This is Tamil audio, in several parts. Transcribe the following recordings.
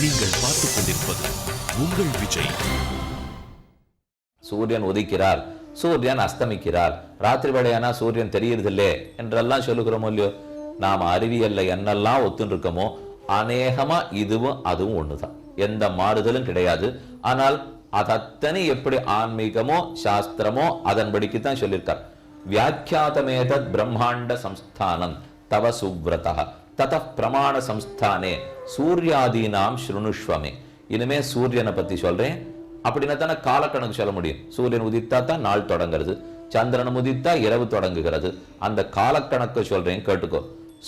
நீங்கள் பார்த்துக் கொண்டிருப்பது உங்கள் விஜய். சூரியன் உதிக்கிறார், சூரியன் அஸ்தமிக்கிறார், ராத்திரி வேளையானா சூரியன் தெரியறதில்லே என்றெல்லாம் சொல்லுகிறோமோ இல்லையோ. நாம் அறிவியல்ல என்னெல்லாம் ஒத்துன்னு இருக்கோமோ அநேகமா இதுவும் அதுவும் ஒண்ணுதான், எந்த மாறுதலும் கிடையாது. ஆனால் அதத்தனை எப்படி ஆன்மீகமோ சாஸ்திரமோ அதன்படிக்கு தான் சொல்லியிருக்கார். வியாக்கியாதமேதத் பிரம்மாண்ட சம்ஸ்தானம் தவ சுவ்ரதா தத பிரமாண சம்ஸ்தானே சூர்யாதீனாம் ஸ்ருணுஷ்வமே. இனிமே சூரியனை பத்தி சொல்றேன். அப்படின்னா தானே காலக்கணக்கு சொல்ல முடியும். சூரியன் உதித்தா தான் நாள் தொடங்குறது, சந்திரன் உதித்தா இரவு தொடங்குகிறது. அந்த காலக்கணக்கு சொல்றேன், கேட்டுக்கோ.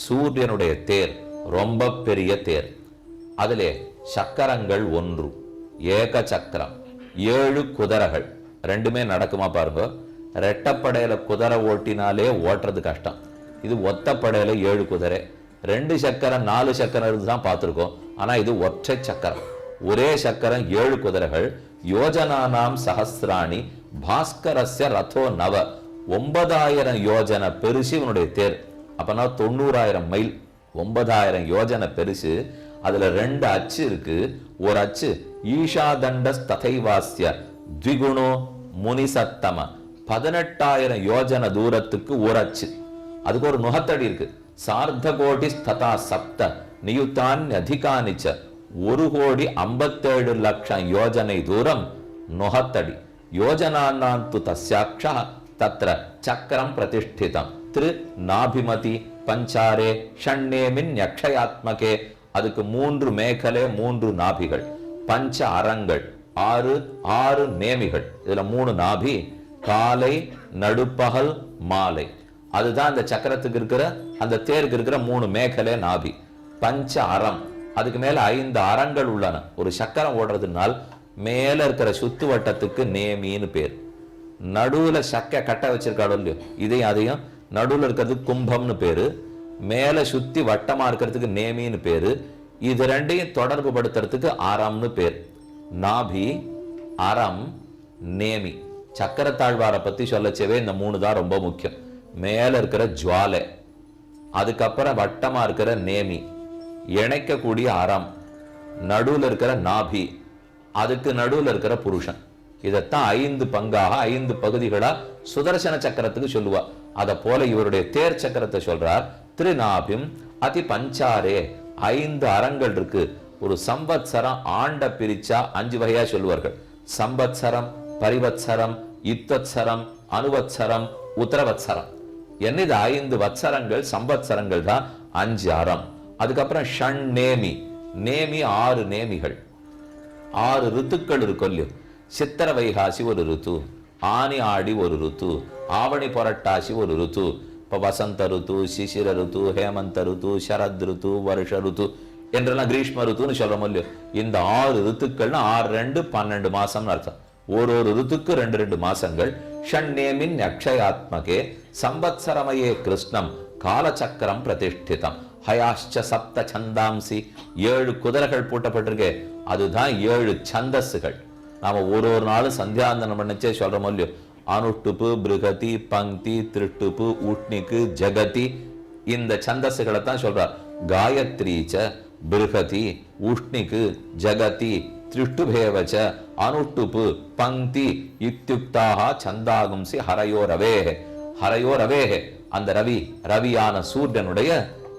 சூரியனுடைய தேர் ரொம்ப பெரிய தேர். அதிலே சக்கரங்கள் 1, ஏக சக்கரம், 7 குதிரைகள். ரெண்டுமே நடக்குமா பாருங்க. ரெட்டப்படையில குதிரை ஓட்டினாலே ஓட்டுறது கஷ்டம். இது ஒத்தப்படையில 7 குதிரை, 2 சக்கரம் 4 சக்கரம் தான் பார்த்துருக்கோம். ஆனா இது ஒற்றை சக்கரம், ஒரே சக்கரம் 7 குதிரைகள். யோஜனானாம் சஹஸ்ராணி பாஸ்கரஸ்ய ரதோ நவ. 9000 யோஜனை பெருசு இவனுடைய தேர். அப்பனா 90,000 மைல். 9000 யோஜனை பெருசு. அதுல 2 அச்சு இருக்கு. ஒரு அச்சு ஈஷாதண்டஸ் ததைவாஸ்ய த்விகுணோ முனிசத்தம. 18,000 யோஜனை தூரத்துக்கு ஒரு அச்சு. அதுக்கு ஒரு நுகத்தடி இருக்கு. சார்த்த கோடி ததா சப்த நியுத்தான் அதிகானிச்ச. 1,57,00,000 யோஜனை தூரம் நுகத்தடி. யோஜனானாந்து தஸ்யாக்ஷா தத்ர சக்கரம் பிரதிஷ்டிதம் திரு நாபிமதி பஞ்சாரே ஷண்ணேமின் யக்ஷயாத்மகே. அதுக்கு 3 மேகலே, 3 நாபிகள், பஞ்ச அரங்கள், 6 நேமிகள். இதுல 3 நாபி, காலை நடுப்பகல் மாலை. அதுதான் அந்த சக்கரத்துக்கு இருக்கிற, அந்த தேருக்கு இருக்கிற 3 மேகலே நாபி. பஞ்ச அறம், அதுக்கு மேல 5 அரங்கள் உள்ளன. ஒரு சக்கரம் ஓடுறதுனால் மேல இருக்கிற சுத்து வட்டத்துக்கு நேமின்னு பேர். நடுவுல சக்க கட்ட வச்சிருக்காளோ இல்லையோ, இதையும் அதையும் நடுவுல இருக்கிறது கும்பம்னு பேரு. மேல சுத்தி வட்டமா இருக்கிறதுக்கு நேமின்னு பேரு. இது ரெண்டையும் தொடர்பு படுத்துறதுக்கு அறம்னு பேர். நாபி, அறம், நேமி. சக்கரத்தாழ்வாரை பத்தி சொல்லச்சவே இந்த 3 தான் ரொம்ப முக்கியம். மேல இருக்கிற ஜுவாலை, அதுக்கப்புறம் வட்டமா இருக்கிற நேமி, இணைக்கக்கூடிய அறம், நடுவுல இருக்கிற நாபி, அதுக்கு நடுவுல இருக்கிற புருஷன். இதத்தான் 5 பங்காக 5 பகுதிகளா சுதர்சன சக்கரத்துக்கு சொல்லுவா. அத போல இவருடைய தேர் சக்கரத்தை சொல்றார். திருநாபிம் அதி பஞ்சாரே, 5 அறங்கள் இருக்கு. ஒரு சம்பத்சரம் ஆண்ட பிரிச்சா 5 வகையா சொல்லுவார்கள். சம்பத்சரம், பரிவத்சரம், இத்வத்சரம், அனுவத்சரம், உத்தரவத்சரம். என்ன இது 5 வத்சரங்கள், சம்பத்சரங்கள் தான் 5 அறம். அதுக்கப்புறம் ஷண் நேமி, நேமி 6 நேமிகள். 6 ருத்துக்கள் இருக்கும் இல்லையோ. சித்திர வைகாசி ஒரு ருத்து, ஆனி ஆடி ஒரு ருத்து, ஆவணி புரட்டாசி ஒரு ருத்து. இப்ப வசந்த ருத்து, சிசிர ருத்து, ஹேமந்த ருத்து, சரத் ருத்து, வருஷ ருத்து என்றெல்லாம் கிரீஷ்ம ருத்துன்னு சொல்றோம் இல்லையோ. இந்த 6 ருத்துக்கள்னா 6 2 12 மாசம்னு அர்த்தம். ஒரு ருத்துக்கு 2 மாசங்கள். ஷண்ணேமின் அக்ஷயாத்மகே சம்பத்சரமயே கிருஷ்ணம் காலச்சக்கரம் பிரதிஷ்டிதம். ஹயாஷ்ச சப்த சந்தாம்சி, 7 குதிரைகள் பூட்டப்பட்டிருக்கே, அதுதான் 7 சந்தஸ்கள். நாம ஒரு நாளும் சந்தியாந்தனம் பண்ணிச்சே சொல்றோம் இல்லையோ. அனுட்டுப்பு, பிருகதி, பங்கி, திருட்டுப்பு, உட்னிக்கு, ஜகதி. இந்த சந்தஸ்களை தான் சொல்றார். காயத்ரீச்ச பிருகதி உஷ்ணிக்கு ஜகதி திருஷ்டுபேவச்ச அனுட்டுப்பு பங்கி இத்யுக்தாக சந்தாகும்சி ஹரயோரவேஹே. ஹரயோரவேஹே, அந்த ரவியான சூரியனுடைய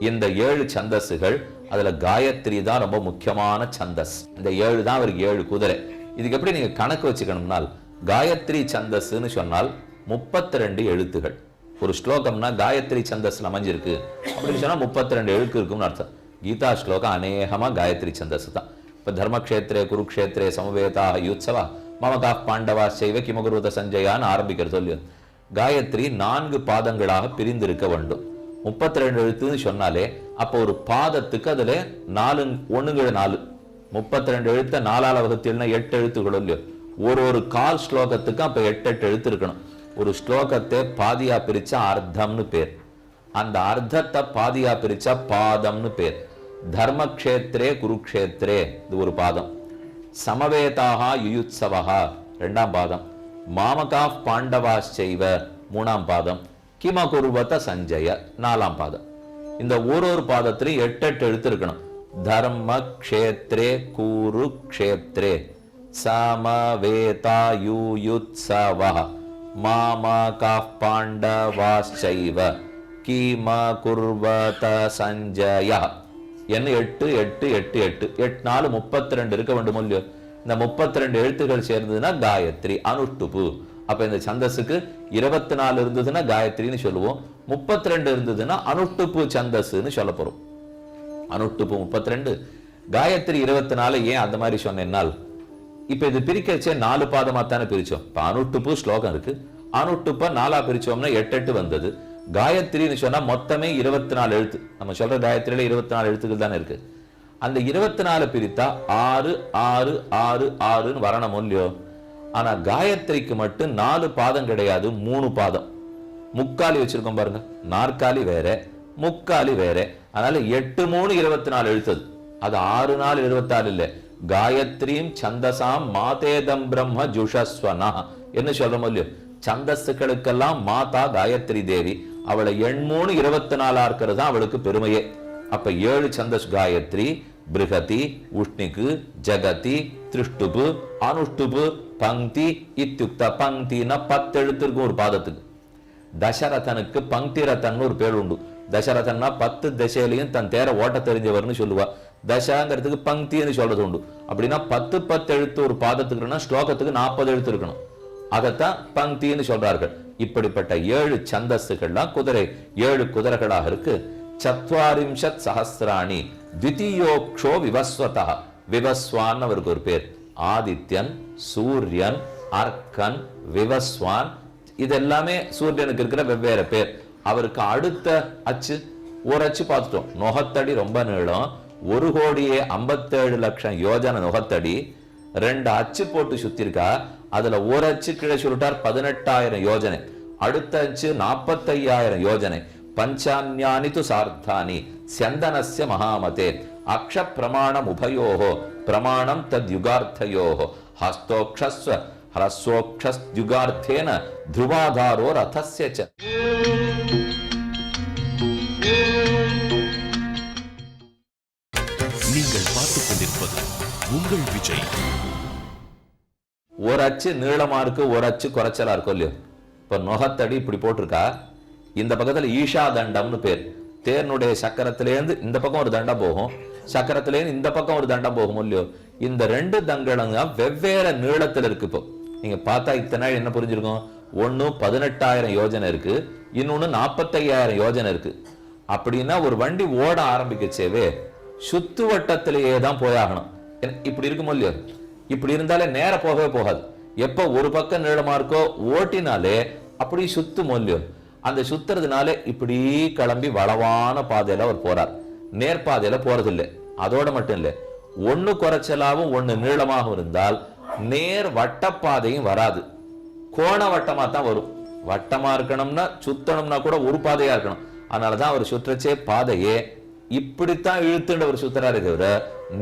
இந்த 7 சந்தஸ்கள். அதுல காயத்ரி தான் ரொம்ப முக்கியமான சந்தஸ். இந்த 7 தான் அவருக்கு 7 குதிரை. இதுக்கு எப்படி நீங்க கணக்கு வச்சுக்கணும்னால், காயத்ரி சந்தஸ்ன்னு சொன்னால் 32 எழுத்துகள். ஒரு ஸ்லோகம்னா காயத்ரி சந்தஸ்ல அமைஞ்சிருக்கு அப்படின்னு சொன்னா 32 எழுத்து இருக்கும்னு அர்த்தம். கீதா ஸ்லோகம் அநேகமா காயத்ரி சந்தஸ் தான். இப்ப தர்மக்ஷேத்ரே குருக்ஷேத்ரே சமவேதா யுத்சவா மமகா பாண்டவா செய்வ கிமகுருத சஞ்சயான்னு ஆரம்பிக்கிறது சொல்லி. காயத்ரி 4 பாதங்களாக பிரிந்திருக்க வேண்டும். 32 எழுத்துன்னு சொன்னாலே அப்போ ஒரு பாதத்துக்கு அதுல 4 4 32 எழுத்த 4ஆல வகுத்தீங்கன்னா 8 எழுத்துக்கள் இல்லையோ. ஒரு கால் ஸ்லோகத்துக்கு அப்ப 8 எழுத்து இருக்கணும். ஒரு ஸ்லோகத்தை பாதியா பிரிச்சா அர்த்தம்னு பேர். அந்த அர்த்தத்தை பாதியா பிரிச்சா பாதம்னு பேர். தர்மக்ஷேத்ரே குருக்ஷேத்ரே இது ஒரு பாதம். சமவேதாக யுயுத்சவா 2ஆம் பாதம். மாமகா பாண்டவா செய்வ 3ஆம் பாதம். கிமகுருவத சஞ்சய 4ஆம் பாதம். இந்த ஒரு பாதத்திலையும் 8 எழுத்து இருக்கணும். தர்ம க்ஷேத்ரே கூரு க்ஷேத்ரே சமவேதாயுயுத்சவः மாமகாः பாண்டவாஸ்சைவ கீம குர்வத சஞ்சயः என்ன 8 8 8 8 8 4 32 இருக்க வேண்டும் இல்லையோ? இந்த 32 எழுத்துக்கள் சேர்ந்ததுன்னா காயத்ரி அனுஷ்டுப்பு. அப்ப இந்த சந்தஸுக்கு 24 இருந்ததுன்னா காயத்ரின்னு சொல்லுவோம், 32 இருந்ததுன்னா அனுஷ்டுப்பு சந்தஸ்ன்னு சொல்ல போறோம். அனுஷ்டுப்பு 32, காயத்ரி 24. ஏன் அந்த மாதிரி சொன்னால், இப்ப இது பிரிக்கச்சே 4 பாதமா தானே பிரிச்சோம். இப்ப அனுஷ்டுப்பு ஸ்லோகம் இருக்கு, அனுஷ்டுப்ப 4ஆ பிரிச்சோம்னா 8 8 வந்தது. காயத்ரின்னு சொன்னா மொத்தமே 24 எழுத்து. நம்ம சொல்ற காயத்ரியில 24 எழுத்துக்கள் தானே இருக்கு. அந்த 24 பிரித்தா 6 6 6 6ன்னு வரணும் இல்லையோ? ஆனா காயத்ரிக்கு மட்டும் 4 பாதம் கிடையாது, 3 பாதம். முக்காலி வச்சிருக்கோம் பாருங்க, நாற்காலி வேற முக்காலி வேற. அதனால 8 3 24 எழுத்தது. அது 6 4 26 இல்ல. காயத்ரீம் சந்தசாம் மாதேதம் பிரம்ம ஜுஷஸ்வனா என்ன சொல்றோம் இல்லையோ? சந்தஸ்துக்களுக்கெல்லாம் மாதா காயத்ரி தேவி. அவளை 8 3 24 இருக்கிறது தான் அவளுக்கு பெருமையே. அப்ப 7 சந்தஸ் காயத்ரி, பிருகதி, உஷ்ணிக்கு, ஜகதி, திருஷ்டுபு, அனுஷ்டுபு, பங்கி இத்தியுக்த. பங்கினா 10 எழுத்து இருக்கும் ஒரு பாதத்துக்கு. தசரதனுக்கு பங்கி ரத்தன் ஒரு பேர் உண்டு. தசரதன்னா 10 திசையிலையும் தன் தேர ஓட்ட தெரிஞ்சவர்னு சொல்லுவா. தசாங்கிறதுக்கு பங்கின்னு சொல்றது உண்டு. அப்படின்னா 10 10 எழுத்து ஒரு பாதத்துக்குன்னா ஸ்லோகத்துக்கு 40 எழுத்து இருக்கணும். அதைத்தான் பங்கின்னு சொல்றார்கள். இப்படிப்பட்ட 7 சந்தஸ்துகள்லாம் குதிரை 7 குதிரைகளாக இருக்கு. சத்வாரிம்ஷத் சஹஸ்ராணி த்விதீயோக்ஷோ விவஸ்வதா. விவஸ்வான் அவருக்கு ஒரு பேர். ஆதித்யன், சூரியன், அர்க்கன், விவஸ்வான், இதெல்லாமே சூரியனுக்கு இருக்கிற வெவ்வேறு பேர். அவருக்கு அடுத்த அச்சு ஒரு அச்சு பார்த்துட்டோம். நுகத்தடி ரொம்ப நீளம், 1,57,00,000 யோஜனை நுகத்தடி. 2 அச்சு போட்டு சுத்திருக்கா. அதுல ஒரு அச்சு கீழே சொல்லிட்டார் 18,000 யோஜனை. அடுத்த அச்சு 45,000 யோஜனை. பஞ்சான்யானி து சார்த்தானி சந்தனஸ்ய மகாமதே அக்ஷ பிரமாணம் உபயோஹோ பிரமாணம் தத் யுகார்த்தயோஹோ ஹஸ்தோக்ஷஸ்வ ஹ்ரஸ்வோக்ஷஸ்யுகார்த்தேன த்ருவாதாரோ ரதஸ்ய ச. நீங்கள் பார்த்துக் கொண்டிருப்பது உங்கள் விஜய். ஒரு அச்சு நீளமா இருக்கு, ஒரு அச்சு குறைச்சலா இருக்கும் இல்லையோ? இப்ப நுகத்தடி இப்படி போட்டிருக்கா. இந்த பக்கத்துல ஈஷா தண்டம்னு பேர். தேர்னுடைய சக்கரத்திலேருந்து இந்த பக்கம் ஒரு தண்டம் போகும், சக்கரத்திலேருந்து இந்த பக்கம் ஒரு தண்டம் போகும் இல்லையோ? இந்த 2 தண்டங்க வெவ்வேறு நீளத்துல இருக்கு. இப்போ நீங்க பார்த்தா இத்தனை நாள் என்ன புரிஞ்சிருக்கும்? ஒன்னு 18,000 யோஜனை இருக்கு, இன்னொன்னு 45,000 யோஜனை இருக்கு. அப்படின்னா ஒரு வண்டி ஓட ஆரம்பிக்கச்சேவே சுத்து வட்டத்திலேயே தான் போயாகணும். இப்படி இருக்கும் இல்லையோ? இப்படி இருந்தாலே நேர போகவே போகாது. எப்ப ஒரு பக்கம் நீளமா இருக்கோ ஓட்டினாலே அப்படி சுத்தும் இல்லையோ? அந்த சுத்துறதுனால இப்படி கிளம்பி வளவான பாதையில அவர் போறார், நேர்பாதையில போறதில்லை. அதோட மட்டும் இல்லை, ஒண்ணு குறைச்சலாவும் ஒண்ணு நீளமாகவும் இருந்தால் நேர் வட்டப்பாதையும் வராது, கோண வட்டமா தான் வரும். வட்டமா இருக்கணும்னா சுத்தணும்னா கூட ஒரு பாதையா இருக்கணும். அதனாலதான் அவர் சுற்றச்சே பாதையே இப்படித்தான் இழுத்துண்டு அவர் சுத்துறாரு தவிர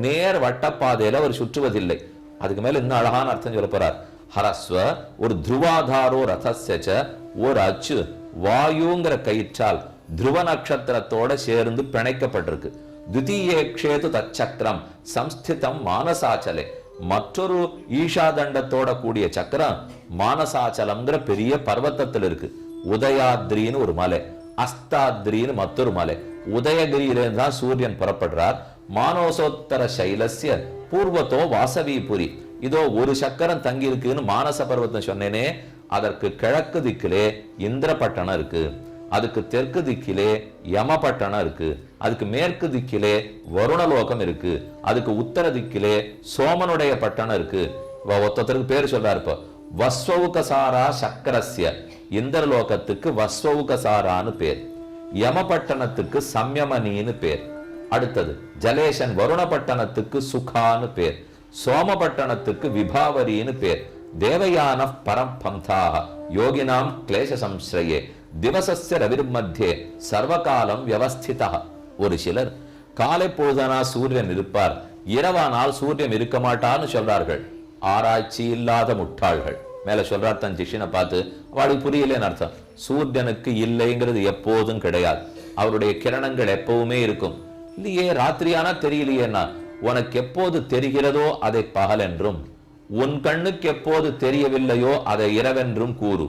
நேர் வட்டப்பாதையில அவர் சுற்றுவதில்லை. அதுக்கு மேல இன்னும் அழகான அர்த்தம் சொல்ல போறார். ஹரஸ்வ ஒரு துருவாதாரோ ரதஸ்ய ஒரு அச்சு வாயுங்கிற கயிற்றால் துருவ நட்சத்திரத்தோட சேர்ந்து பிணைக்கப்பட்டிருக்கு. துதியேக்ஷேது தச்சக்கரம் சம்ஸ்திதம் மானசாச்சலே. மற்றொரு ஈஷா தண்டத்தோட கூடிய சக்கரம் மானசாச்சலம்ங்கிற பெரிய பர்வத்தத்தில் இருக்கு. உதயாத்ரின்னு ஒரு மலை, அஸ்தாத்ரின்னு மற்றொரு மலை. உதயகிரியிலிருந்து தான் சூரியன் புறப்படுறார். மானசோத்தர சைலஸ்ய பூர்வத்தோ வாசவிபுரி. இதோ ஒரு சக்கரம் தங்கி இருக்குன்னு மானச பர்வத்தம் சொன்னேனே, அதற்கு கிழக்கு திக்கிலே இந்திரபட்டணம் இருக்கு, அதுக்கு தெற்கு திக்கிலே யமபட்டணம் இருக்கு, அதுக்கு மேற்கு திக்கிலே வருணலோகம் இருக்கு, அதுக்கு உத்தர திக்கிலே சோமனுடைய பட்டணம் இருக்கு. ஒருத்தருக்கு பேர் சொல்றாரு. இப்போ வஸ்வவுகசாரா சக்கரஸ்ய, இந்திரலோகத்துக்கு வஸ்வவுகசாரான்னு பேர், யமபட்டணத்துக்கு சம்யமனின்னு பேர். அடுத்தது ஜலேசன் வருணபட்டணத்துக்கு சுகான்னு பேர், சோமபட்டணத்துக்கு விபாவரின்னு பேர். தேவயான பரம்பந்தாக யோகினாம் கிளேச சம்ஸ்ரயே திவசஸ்ய ரவிர்மத்தியே சர்வகாலம் வியவஸ்திதா. ஒரு சிலர் காலை பொழுதானா சூரியன் இருப்பார், இரவானால் சூரியன் இருக்க மாட்டான்னு சொல்றார்கள். ஆராய்ச்சி இல்லாத முட்டாள்கள். மேல சொல்றார் தன் சிஷ்யனை பார்த்து, அவளுக்கு புரியலன்னு அர்த்தம். சூரியனுக்கு இல்லைங்கிறது எப்போதும் கிடையாது, அவருடைய கிரணங்கள் எப்பவுமே இருக்கும். இல்லையே ராத்திரியானா தெரியலையேன்னா, உனக்கு எப்போது தெரிகிறதோ அதை பகல் என்றும், உன் கண்ணுக்கு எப்போது தெரியவில்லையோ அதை இரவென்றும் கூறு.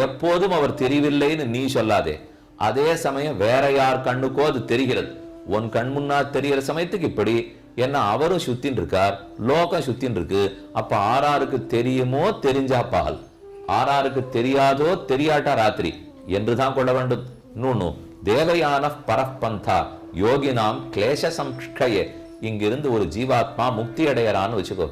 எப்போதும் அவர் தெரியவில்லைன்னு நீ சொல்லாதே. அதே சமயம் வேற யார் கண்ணுக்கோ அது தெரிகிறது. உன் கண் முன்னா தெரிகிற சமயத்துக்கு இப்படி என்ன, அவரும் சுத்தின் இருக்கார், லோகம் சுத்தின் இருக்கு. அப்ப ஆறாருக்கு தெரியுமோ தெரிஞ்சா பகல், ஆறாருக்கு தெரியாதோ தெரியாட்டா ராத்திரி என்றுதான் கொள்ள வேண்டும். இன்னொன்னு, தேவயான பரப்பந்தா யோகினாம் கிளேச சம்ஷ்கயே. இங்கிருந்து ஒரு ஜீவாத்மா முக்தி அடையறான்னு வச்சுக்கோ,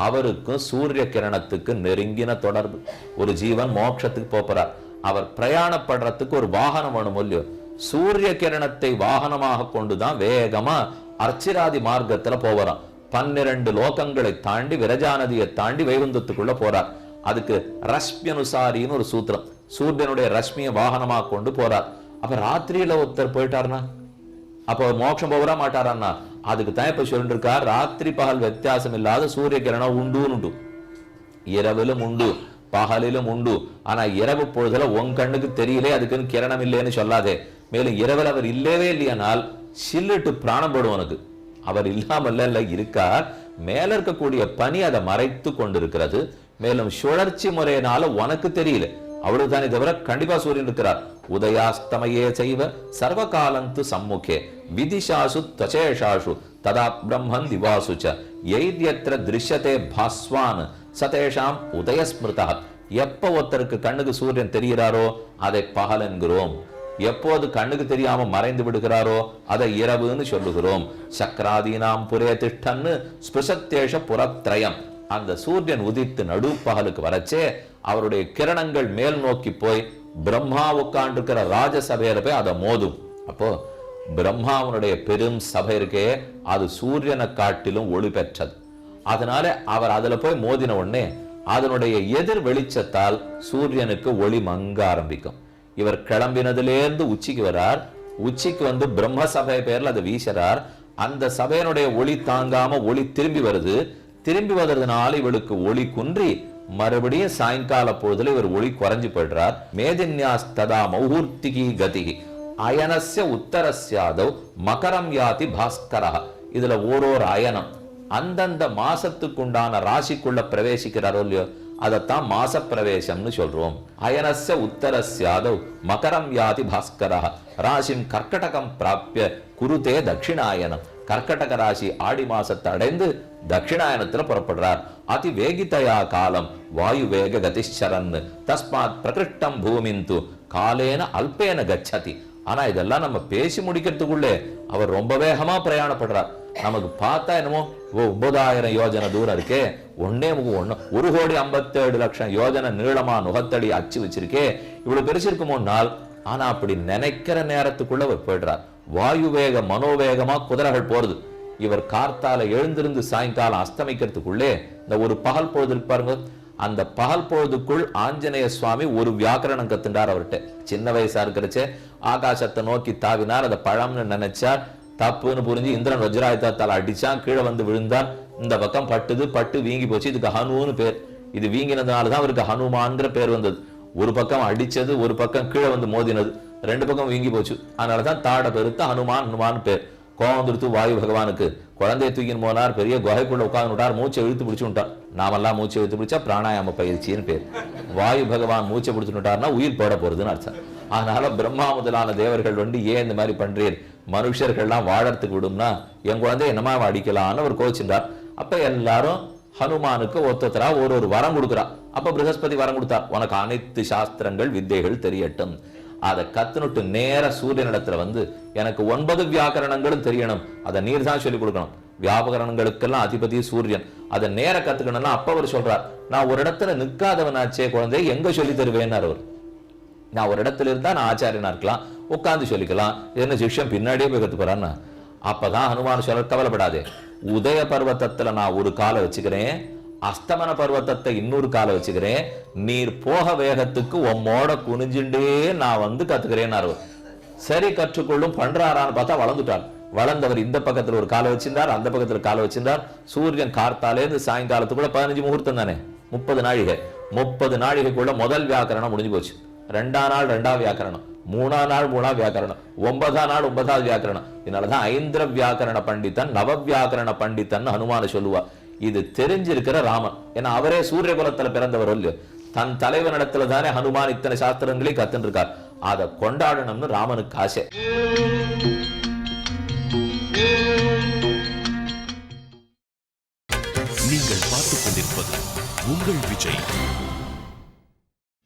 அவருக்கும் சூரிய கிரணத்துக்கு நெருங்கின தொடர்பு. ஒரு ஜீவன் மோட்சத்துக்கு போறார், அவர் பிரயாணப்படுறதுக்கு ஒரு வாகனம் வேணும் இல்லையோ. சூரிய கிரணத்தை வாகனமாக கொண்டுதான் வேகமா அர்ச்சிராதி மார்க்கத்துல போறான். 12 லோகங்களை தாண்டி விரஜா நதியை தாண்டி வைகுந்தத்துக்குள்ள போறார். அதுக்கு ரஷ்மியனுசாரின்னு ஒரு சூத்திரம். சூரியனுடைய ரஷ்மியை வாகனமாக கொண்டு போறார். அப்ப ராத்திரியில ஒருத்தர் போயிட்டாருன்னா அப்போ மோட்சம் போகிறா மாட்டாரான்னா, அதுக்கு தான் இப்ப சொல்லிட்டு இருக்கார், ராத்திரி பகல் வித்தியாசம் இல்லாத சூரிய கிரணம் உண்டு. இரவிலும் உண்டு, பகலிலும் உண்டு. ஆனா இரவு பொழுதுல உன் கண்ணுக்கு தெரியலே, அதுக்குன்னு கிரணம் இல்லைன்னு சொல்லாதே. மேலும் இரவில் அவர் இல்லவே இல்லையானால் சில்லிட்டு பிராணம் போடும் உனக்கு. அவர் இல்லாமல்ல இருக்கார், மேல இருக்கக்கூடிய பனி அதை மறைத்து கொண்டிருக்கிறது. மேலும் சுழற்சி முறையினால உனக்கு தெரியல, அவ்வளவுதானே தவிர கண்டிப்பா சூரியன் இருக்கிறார். உதயாஸ்தமயே செய்வ சர்வகாலந்து சம்முகே விதிஷாசு தசேஷாசு ததா பிரம்மன் திவாசுச்ச எய்த்யத்ர திருஷ்யதே பாஸ்வான் சதேஷாம் உதயஸ்மிருதா. எப்ப ஒருத்தருக்கு கண்ணுக்கு சூரியன் தெரிகிறாரோ அதை பகல் என்கிறோம். எப்போது கண்ணுக்கு தெரியாம மறைந்து விடுகிறாரோ அதை இரவுன்னு சொல்லுகிறோம். சக்கராதீனாம் புரே திஷ்டன்னு ஸ்பிருஷத்தேஷ புறத்ரயம். அந்த சூரியன் உதித்து நடு பகலுக்கு வரச்சே அவருடைய கிரணங்கள் மேல் நோக்கி போய் பிரம்மா உட்காண்டிருக்கிற ராஜசபையில போய் அதை மோதும். அப்போ பிரம்மாவனுடைய பெரும் சபை இருக்கே, அது சூரியனை காட்டிலும் ஒளி பெற்றது. அதனால அவர் அதுல போய் மோதின உடனே அதனுடைய எதிர் வெளிச்சத்தால் சூரியனுக்கு ஒளி மங்க ஆரம்பிக்கும். இவர் கிளம்பினதுலேருந்து உச்சிக்கு வரார், உச்சிக்கு வந்து பிரம்ம சபை பேர்ல அதை வீசுறார். அந்த சபையினுடைய ஒளி தாங்காம ஒளி திரும்பி வருது. திரும்பி வந்ததுனால இவளுக்கு ஒளி குன்றி மறுபடியும் சாயங்கால பொழுதுல இவர் ஒளி குறைஞ்சு போயிடுறார். மேதின்யாஸ்ததா மௌஹூர்த்திகி கதி அயனஸ்ய உத்தரஸ்யாதவ் மகரம் யாதி பாஸ்கரா. இதுல ஓரோரு அயனம் அந்தந்த மாசத்துக்குண்டான ராசிக்குள்ள பிரவேசிக்கிறாரோ இல்லையோ, அதைத்தான் மாச பிரவேசம்னு சொல்றோம். அயனஸ்ய உத்தரஸ்யாதவ் மகரம் யாதி பாஸ்கரா ராசிம் கர்க்கடகம் பிராப்பிய குருதே தட்சிணாயனம். கர்க்கடக ராசி ஆடி மாசத்தை அடைந்து தட்சிணாயனத்துல புறப்படுறார். அதி வேகிதயா காலம் வாயு வேக கதிச்சரன் தஸ்மாத் பிரகிருஷ்டம் பூமிந்து காலேன அல்பேன கச்சதி. ஆனா இதெல்லாம் நம்ம பேசி முடிக்கிறதுக்குள்ளே அவர் ரொம்ப வேகமா பிரயாணப்படுறார். நமக்கு பார்த்தா என்னமோ 9000 யோஜனை தூரம் இருக்கே, 1,57,00,000 யோஜனை நீளமா நுகத்தடி அச்சு வச்சிருக்கே, இவ்வளவு பெருசு இருக்குமோனால். ஆனா அப்படி நினைக்கிற நேரத்துக்குள்ள அவர் போயிடுறார். வாயு வேக மனோவேகமா குதிரைகள் போறது. இவர் கார்த்தால எழுந்திருந்து சாயங்காலம் அஸ்தமிக்கிறதுக்குள்ளே இந்த ஒரு பகல் பொழுது இருப்பாருங்க, அந்த பகல் பொழுதுக்குள் ஆஞ்சநேய சுவாமி ஒரு வியாக்கரணம் கத்துண்டார் அவர்கிட்ட. சின்ன வயசா இருக்கிறச்சே ஆகாசத்தை நோக்கி தாவினார். அதை பழம்னு நினைச்சார், தப்புன்னு புரிஞ்சு இந்திரன் வஜ்ராயுதத்தால் அடிச்சான், கீழே வந்து விழுந்தான். இந்த பக்கம் பட்டு வீங்கி போச்சு. இதுக்கு ஹனுன்னு பேர். இது வீங்கினதுனாலதான் அவருக்கு ஹனுமான்ங்கிற பேர் வந்தது. ஒரு பக்கம் அடிச்சது, ஒரு பக்கம் கீழே வந்து மோதினது, 2 பக்கம் வீங்கி போச்சு. அதனாலதான் தாட பெருத்து ஹனுமான் பேர். கோவந்துருத்து வாயு பகவானுக்கு குழந்தைய தூக்கின்னு போனார், பெரிய குகைக்குள்ள உட்கார்ந்து விட்டார், மூச்சை இழுத்து பிடிச்சு விட்டார். நாமெல்லாம் மூச்சை இழுத்து பிடிச்சா பிராணாயாம பயிற்சின்னு பேர். வாயு பகவான் மூச்சை பிடிச்சு விட்டார்னா உயிர் போட போறதுன்னு அர்த்தம். அதனால பிரம்மா முதலான தேவர்கள் வந்து ஏன் இந்த மாதிரி பண்றீர், மனுஷர்கள்லாம் வாழறதுக்கு விடும்னா என் குழந்தை என்னமா அடிக்கலான்னு அவர் கோச்சின்றார். அப்ப எல்லாரும் ஹனுமானுக்கு ஒருத்தரா ஒரு வரம் கொடுக்குறா. அப்ப ப்ரஹஸ்பதி வரம் கொடுத்தார், உனக்கு அனைத்து சாஸ்திரங்கள் வித்தைகள் தெரியட்டும். அதை கத்துனுட்டு நேர சூரியனிடத்துல வந்து எனக்கு 9 வியாக்கரணங்களும் தெரியணும், அதை நீர் தான் சொல்லிக் கொடுக்கணும். வியாபகரணங்களுக்கெல்லாம் அதிபதி சூரியன். அதை நேர கத்துக்கணும்னா அப்ப அவர் சொல்றார், நான் ஒரு இடத்துல நிற்காதவனாச்சே குழந்தை, எங்க சொல்லி தருவேன்னார் அவர். நான் ஒரு இடத்துல இருந்தா நான் ஆச்சாரியனா இருக்கலாம், உட்கார்ந்து சொல்லிக்கலாம், என்ன சிஷ்யம் பின்னாடியே போய் கத்து போறான்னு. அப்பதான் ஹனுமான் சொல்ல, கவலைப்படாதே, உதய பர்வத்தத்துல நான் ஒரு காலை வச்சுக்கிறேன், அஸ்தமன பர்வத்தத்தை இன்னொரு காலை வச்சுக்கிறேன், நீர் போக வேகத்துக்கு உம்மோட குனிஞ்சுண்டே நான் வந்து கத்துக்கிறேன்னு. சரி கற்றுக்கொள்ளும் பண்றாரான்னு பார்த்தா வளர்ந்துட்டார். வளர்ந்தவர் இந்த பக்கத்துல ஒரு காலை வச்சிருந்தார், அந்த பக்கத்துல காலை வச்சிருந்தார். சூரியன் கார்த்தாலேருந்து சாயங்காலத்துக்குள்ள 15 முகூர்த்தம் தானே, 30 நாழிகை. 30 நாழிகைக்குள்ள முதல் வியாக்கரணம் முடிஞ்சு போச்சு. 2ஆம் நாள் 2ஆம் வியாக்கரணம், மூணாம் நாள் மூணாம் வியாக்கரணம், 9ஆம் நாள் 9வது வியாக்கரணம். இதனாலதான் ஐந்திர வியாக்கரண பண்டிதன் நவ வியாக்கரண பண்டிதன் ஹனுமான சொல்லுவா. இது தெரிஞ்சிருக்கிற ராமன். ஏன்னா அவரே சூரிய குலத்துல பிறந்தவர் இல்லையோ, தன் தலைவனிடத்துல தானே ஹனுமான் இத்தனை சாஸ்திரங்களையும் கத்துன்னு இருக்கார். அதை கொண்டாடணும்னு ராமனுக்கு ஆசை. நீங்கள் பார்த்துக் கொண்டிருப்பது உங்கள் விஜய்.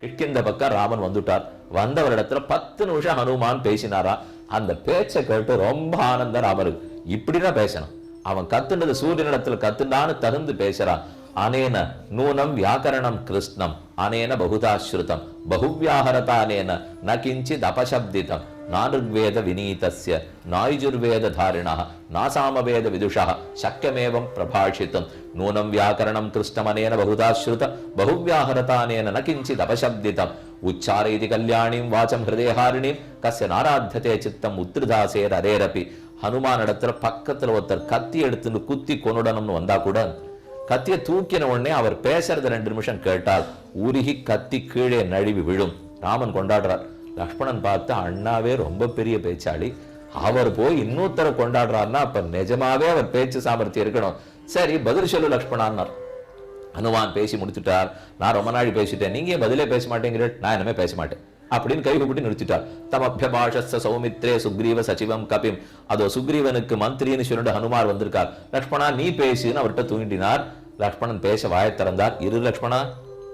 கிஷ்கிந்த பக்கம் ராமன் வந்துட்டார். வந்தவரிடத்துல 10 நிமிஷம் ஹனுமான் பேசினாரா. அந்த பேச்சை கேட்டு ரொம்ப ஆனந்த ராமருக்கு. இப்படிதான் பேசணும். அவன் கத்துனது சூரியனிடத்துல கத்துனான்னு தகுந்து பேசுறான். அனேன நூனம் வியாக்கரணம் கிருஷ்ணம் அனேன பகுதாஸ்ருதம் பகுவியாஹரதானேன ந கிஞ்சித் அபசப்திதம் நானுர்வேத வினீதஸ்ய நாயுஜுர்வேத தாரிணः நாசாமவேத விதுஷः சக்கியமேவம் பிரபாஷிதம் நூனம் வியாக்கரணம் கிருஷ்ணம் அனேன பகுதாஸ்ருத பகுவியாஹரதானேன ந கிஞ்சித் அபசப்திதம் உச்சாரயிதி கல்யாணிம் வாச்சம் ஹிருதயஹாரிணிம் கஸ்ய நாராத்ததே சித்தம் உத்ருதாசேர் அரேரபி. ஹனுமான் இடத்துல பக்கத்துல ஒருத்தர் கத்தி எடுத்துன்னு குத்தி கொன்னுடணும்னு வந்தா கூட கத்திய தூக்கின உடனே அவர் பேசுறது 2 நிமிஷம் கேட்டால் உருகி கத்தி கீழே நழுவி விழும். ராமன் கொண்டாடுறார். லக்ஷ்மணன் பார்த்து அண்ணாவே ரொம்ப பெரிய பேச்சாளி, அவர் போய் இன்னொருத்தரை கொண்டாடுறாருன்னா அப்ப நிஜமாவே அவர் பேச்சு சாமர்த்தியம் இருக்கணும். சரி பதில் சொல்லு லக்ஷ்மணான்னார். ஹனுமான் பேசி முடிச்சுட்டார். நான் ரொம்ப நாள் பேசிட்டேன், நீங்க பதிலே பேச மாட்டேங்கிற, நான் இனிமே பேச மாட்டேன் அப்படின்னு கை கூப்பிட்டு நிறுத்திட்டார். தமபியபாஷஸ்ஸ சௌமித்ரே சுக்ரீவ சச்சிவம் கபிம். அதோ சுக்ரீவனுக்கு மந்திரின்னு சொல்லிட்டு ஹனுமார் வந்திருக்கார். லக்ஷ்மணா நீ பேசுன்னு அவர்கிட்ட தூங்கிட்டினார். லக்ஷ்மணன் பேச வாயை திறந்தார். இரு லக்ஷ்மணா,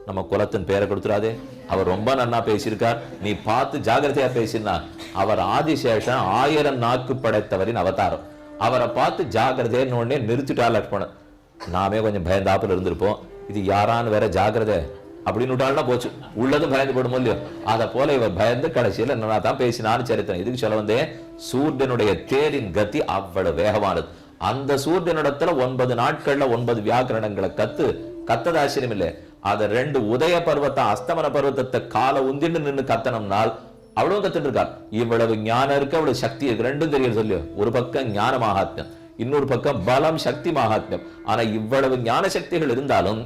நம்ம குலத்தின் பேரை கொடுத்துடாதே, அவர் ரொம்ப நன்னா பேசியிருக்கார், நீ பார்த்து ஜாகிரதையா பேசினா. அவர் ஆதிசேஷன் 1000 நாக்கு படைத்தவரின் அவதாரம். அவரை பார்த்து ஜாகிரதைன்னு உடனே நிறுத்திட்டார் லக்ஷ்மணன். நாமே கொஞ்சம் பயந்தாப்புல இருந்திருப்போம். இது யாரான்னு வேற ஜாகிரதை அப்படின்னு விட்டாள்னா போச்சு, உள்ளதும் பயந்து போடும் இல்லையோ. அதை போல இவர் பயந்து கடைசியில் என்னன்னா தான் பேசினான்னு சரித்திரம். இதுக்கு சொல்ல வந்தேன், சூரியனுடைய தேரின் கதி அவ்வளவு வேகமானது. அந்த சூரியனிடத்துல 9 நாட்கள்ல 9 வியாக்கரணங்களை கத்தது ஆச்சரியம் இல்லை. அதை 2 உதய பர்வத்தை அஸ்தமன பர்வத்தத்தை கால உந்தின்னு நின்று கத்தனம்னால் அவ்வளவு கத்துட்டு இருக்கார். இவ்வளவு ஞானம் இருக்கு, அவ்வளவு சக்தி இருக்கு, ரெண்டும் தெரியும் சொல்லியோ. ஒரு பக்கம் ஞான மகாத்மியம், இன்னொரு பக்கம் பலம் சக்தி மகாத்மியம். ஆனா இவ்வளவு ஞான சக்திகள் இருந்தாலும்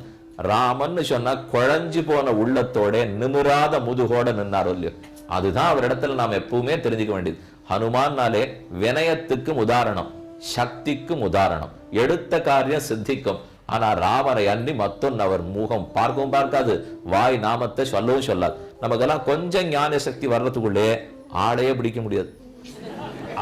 ராமன்னு சொன்னா குழஞ்சு போன உள்ளத்தோட நிமிராத முதுகோட நின்னார் இல்லையோ. அதுதான் அவரிடத்துல நாம் எப்பவுமே தெரிஞ்சுக்க வேண்டியது. ஹனுமான்னாலே வினயத்துக்கும் உதாரணம், சக்திக்கும் உதாரணம், எடுத்த காரியம் சித்திக்கும். ஆனா ராமரை அன்னி மத்தொன்னு அவர் முகம் பார்க்கவும் பார்க்காது, வாய் நாமத்தை சொல்லவும் சொல்லாது. நமக்கெல்லாம் கொஞ்சம் ஞான சக்தி வர்றதுக்குள்ளே ஆடையே பிடிக்க முடியாது,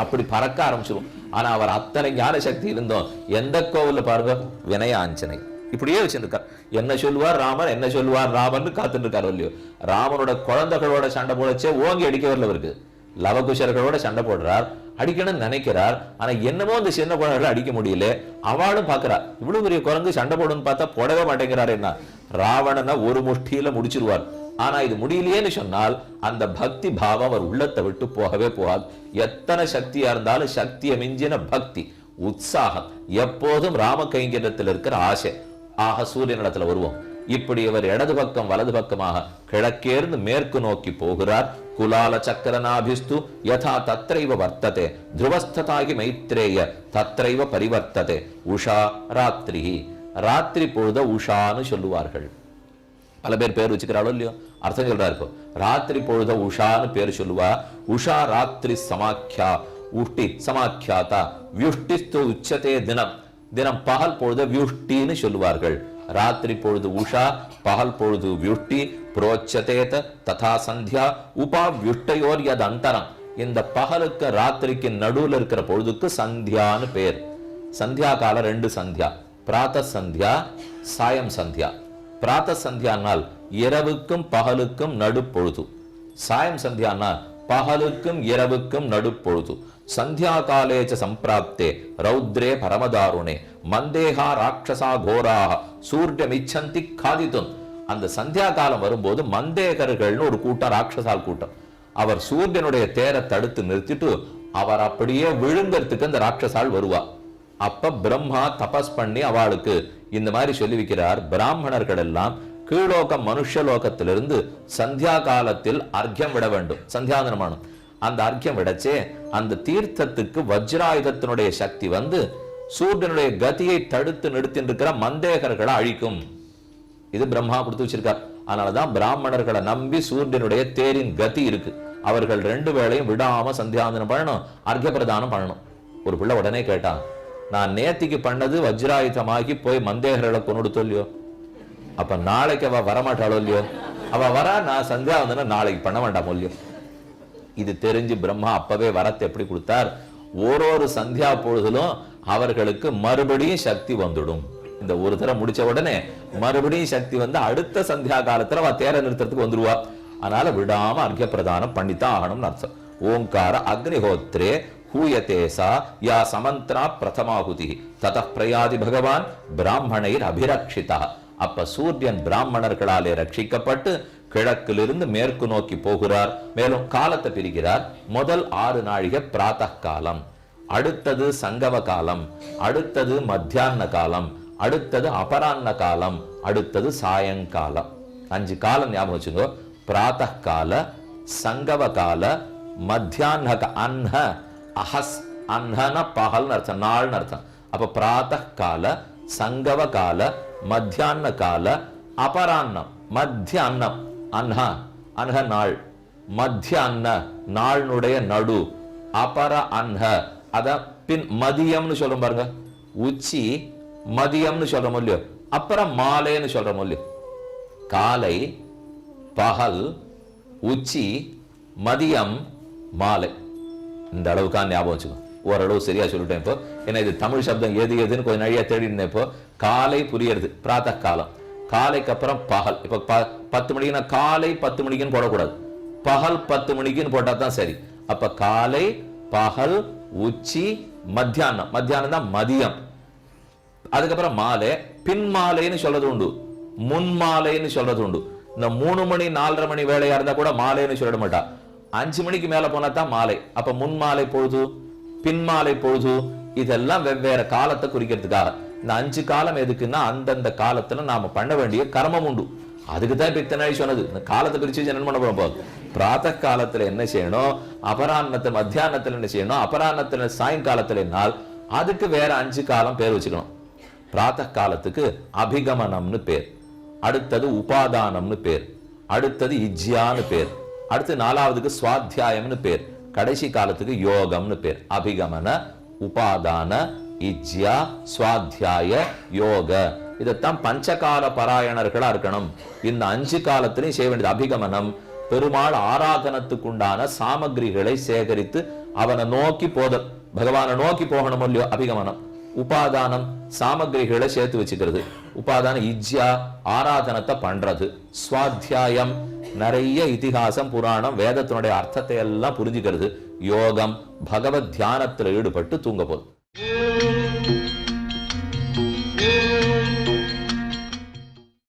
அப்படி பறக்க ஆரம்பிச்சிடும். ஆனா அவர் அத்தனை ஞான சக்தி இருந்தோம். எந்த கோவில்ல பாருங்க, வினய ஆஞ்சனை இப்படியே வச்சிருக்கார். என்ன சொல்லுவார் ராமர், என்ன சொல்லுவார் ராமன் காத்துட்டு இருக்காரு இல்லையோ. ராமனோட குழந்தைகளோட சண்டை போடச்சே ஓங்கி அடிக்க வரல இருக்கு. லவகுஷர்களோட சண்டை போடுறார், அடிக்கணும்னு நினைக்கிறார். ஆனா என்னமோ இந்த சின்ன குழந்தைகளை அடிக்க முடியல. அவளும் பாக்குறா, இவ்வளவு பெரிய குரங்கு சண்டை போடுன்னு பார்த்தா போடவே மாட்டேங்கிறாரு. என்ன ராவணனை ஒரு முஷ்டியில முடிச்சிருவார். ஆனா இது முடியலையேன்னு சொன்னால் அந்த பக்தி பாவம் அவர் உள்ளத்தை விட்டு போகவே போகாது. எத்தனை சக்தியா இருந்தாலும் சக்தியை மிஞ்சின பக்தி உற்சாகம் எப்போதும் ராம கைங்கரியத்தில் இருக்கிற ஆசை. ஆக சூரியனிடத்துல வருவோம். இப்படி இவர் இடது பக்கம் வலது பக்கமாக கிழக்கேர்ந்து மேற்கு நோக்கி போகிறார். குலால சக்கரநாபிஸ்து யதா தத்ரைவ வர்த்ததே துருவஸ்ததாகி மைத்ரேய தத்ரைவ பரிவர்த்ததே உஷா ராத்திரி. ராத்திரி பொழுத உஷான்னு சொல்லுவார்கள். பல பேர் பேர் வச்சுக்கிறாளோ இல்லையோ, அர்த்தம் சொல்றா இருக்கும். ராத்திரி பொழுத உஷான்னு பேர் சொல்லுவா. உஷா ராத்திரி சமாக்கியா உஷ்டி சமாக்கியாதா வியுஷ்டிஸ்து உச்சதே தினம். தினம் பகல் பொழுது வியுஷ்டின்னு சொல்லுவார்கள். ராத்திரி பொழுது உஷா, பகல் பொழுது வியுஷ்டி. புரோச்சதேத ததா சந்தியா உபா வியுஷ்டையோர் யத் அந்தரம். இந்த பகலுக்கு ராத்திரிக்கு நடுவுல இருக்கிற பொழுதுக்கு சந்தியான்னு பேர். சந்தியா கால 2 சந்தியா, பிராத்த சந்தியா சாயம் சந்தியா. பிராத்த சந்தியானால் இரவுக்கும் பகலுக்கும் நடுப்பொழுது, சாயம் சந்தியானால் பகலுக்கும் இரவுக்கும் நடுப்பொழுது. சந்தியா காலேச்ச சம்பிராப்தே ரௌத்ரே பரமதாருணே மந்தேகா ராட்சசா கோராக சூரியமிச்சந்தி காதித்தும். அந்த சந்தியா காலம் வரும்போது மந்தேகர்கள்னு ஒரு கூட்டம், ராட்சசால் கூட்டம், அவர் சூரியனுடைய தேரை தடுத்து நிறுத்திட்டு அவர் அப்படியே விழுங்கறதுக்கு அந்த ராட்சசால் வருவா. அப்ப பிரம்மா தபஸ் பண்ணி அவளுக்கு இந்த மாதிரி சொல்லி வைக்கிறார். பிராமணர்கள் எல்லாம் கீழோகம் மனுஷலோகத்திலிருந்து சந்தியா காலத்தில் அர்க்கியம் விட வேண்டும், சந்தியாந்தனமானம். அந்த அர்க்கியம் விடச்சே அந்த தீர்த்தத்துக்கு வஜ்ராயுதத்தினுடைய சக்தி வந்து சூரியனுடைய கதியை தடுத்து நிறுத்தின்னு இருக்கிற மந்தேகர்களை அழிக்கும். இது பிரம்மா கொடுத்து வச்சிருக்கார். அதனாலதான் பிராமணர்களை நம்பி சூரியனுடைய தேரின் கதி இருக்கு. அவர்கள் 2 வேளையும் விடாம சந்தியாவந்தனம் பண்ணணும், அர்க்க பிரதானம் பண்ணணும். ஒரு பிள்ளை உடனே கேட்டான், நான் நேத்திக்கு பண்ணது வஜ்ராயுதமாகி போய் மந்தேகர்களை கொண்டு இல்லையோ, அப்ப நாளைக்கு அவ வரமாட்டாளோ இல்லையோ, அவ வரா, நான் சந்தியாவந்தனம் நாளைக்கு பண்ண வேண்டாமோ இல்லையோ. இது தெரிஞ்சு பிரம்மா அப்பவே வரத்தை எப்படி கொடுத்தார், ஒரு சந்தியா பொழுதிலும் அவர்களுக்கு மறுபடியும் சக்தி வந்துடும். இந்த ஒரு தரம் முடிச்ச உடனே மறுபடியும் சக்தி வந்து அடுத்த சந்தியா காலத்துல அவ தேர நிறுத்தத்துக்கு வந்துருவா. அதனால விடாம அர்க்க பிரதானம் பண்ணித்தான் ஆகணும்னு அர்த்தம். ஓங்கார அக்னிஹோத்ரே ஹூயதேசா யா சமந்த்ரா பிரதமாகுதி தத பிரயாதி பகவான் பிராமணைர் அபிரக்ஷிதா. அப்ப சூரியன் பிராமணர்களாலே ரட்சிக்கப்பட்டு கிழக்கிலிருந்து மேற்கு நோக்கி போகிறார். மேலும் காலத்தை பிரிக்கிறார். முதல் 6 நாழிகை பிராத்தः காலம், அடுத்தது சங்கவ காலம், அடுத்தது மத்தியான காலம், அடுத்தது அபரான்ன காலம், அடுத்தது சாயங்காலம். 5 காலம் ஞாபகம் வச்சுங்க. பிராத்தः கால, சங்கவ கால, மத்தியான அன்ஹ, அஹஸ், அன்ஹன பகல்னு அர்த்தம், நாள்னு அர்த்தம். அப்ப பிராத்தः கால, சங்கவ கால, மத்தியான கால, அபரான்னம், மத்திய அன்னம், அன்ஹ, அன்ஹ நாள், மத்திய அன்ன நாளுடைய நடு, அபர அன்ஹ அத பின் மதியம்னு சொல்றோம் பாருங்க, உச்சி மதியம்னு சொல்றோம் இல்லையோ, அப்புறம் மாலைன்னு சொல்றோம் இல்லையோ. காலை, பகல், உச்சி, மதியம், மாலை. இந்த அளவுக்கான ஞாபகம் வச்சுக்கோ. ஓரளவு சரியா சொல்லிட்டேன் இப்போ. ஏன்னா இது தமிழ் சப்தம் எது எதுன்னு கொஞ்சம் நிறைய தேடி இருந்தேன். இப்போ காலை புரியுறது, பிராத்தः காலம். காலைக்கு அப்புறம் பகல். இப்போ 10 மணிக்குன்னா காலை 10 மணிக்குன்னு போடக்கூடாது, பகல் 10 மணிக்குன்னு போட்டா தான் சரி. அப்ப காலை, பகல், உச்சி, மத்தியானம். மத்தியானம் தான் மதியம். அதுக்கப்புறம் மாலை, பின் மாலைன்னு சொல்றது உண்டு, முன் மாலைன்னு சொல்றது உண்டு. இந்த 3 மணி 4:30 மணி வேலையா இருந்தா கூட மாலைன்னு சொல்லிட மாட்டா. 5 மணிக்கு மேல போனா தான் மாலை. அப்ப முன் மாலை பொழுது, பின் மாலை பொழுது, இதெல்லாம் வெவ்வேறு காலத்தை குறிக்கிறதுக்காக. இந்த 5 காலம் எதுக்குன்னா அந்தந்த காலத்துல நாம பண்ண வேண்டிய கர்மம் உண்டு. அதுக்கு தான் இப்ப இத்தனை சொன்னது. இந்த காலத்தை பிரிச்சு என்ன பண்ண போறோம். பிராத்தः காலத்துல என்ன செய்யணும், அபரான்னத்தை மத்தியானத்துல என்ன செய்யணும், அபரான்னத்துல சாயங்காலத்துல என்னால் அதுக்கு வேற 5 காலம் பேர் வச்சுக்கணும். பிராத்தः காலத்துக்கு அபிகமனம்னு பேர், அடுத்தது உபாதானம்னு பேர், அடுத்தது இஜ்யான்னு பேர், அடுத்து 4வதுக்கு சுவாத்தியாயம்னு பேர், கடைசி காலத்துக்கு யோகம்னு பேர். அபிகமன, உபாதான, இஜ்யா, சுவாத்தியாய, யோக. இதைத்தான் பஞ்சகால பாராயணர்களா இருக்கணும். இந்த 5 காலத்திலையும் செய்ய வேண்டியது அபிகமனம். பெருமாள் ஆராதனத்துக்குண்டான சாமகிரிகளை சேகரித்து அவனை நோக்கி போதல், பகவானை நோக்கி போகணும் இல்லையோ, அபிகமனம். உபாதானம், சாமகிரிகளை சேர்த்து வச்சுக்கிறது. உபாதானம் இஜ்யா, ஆராதனத்தை பண்றது. சுவாத்தியாயம், நிறைய இதிகாசம், புராணம், வேதத்தினுடைய அர்த்தத்தை எல்லாம் புரிஞ்சுக்கிறது. யோகம், பகவத் தியானத்துல ஈடுபட்டு தூங்க போதும்.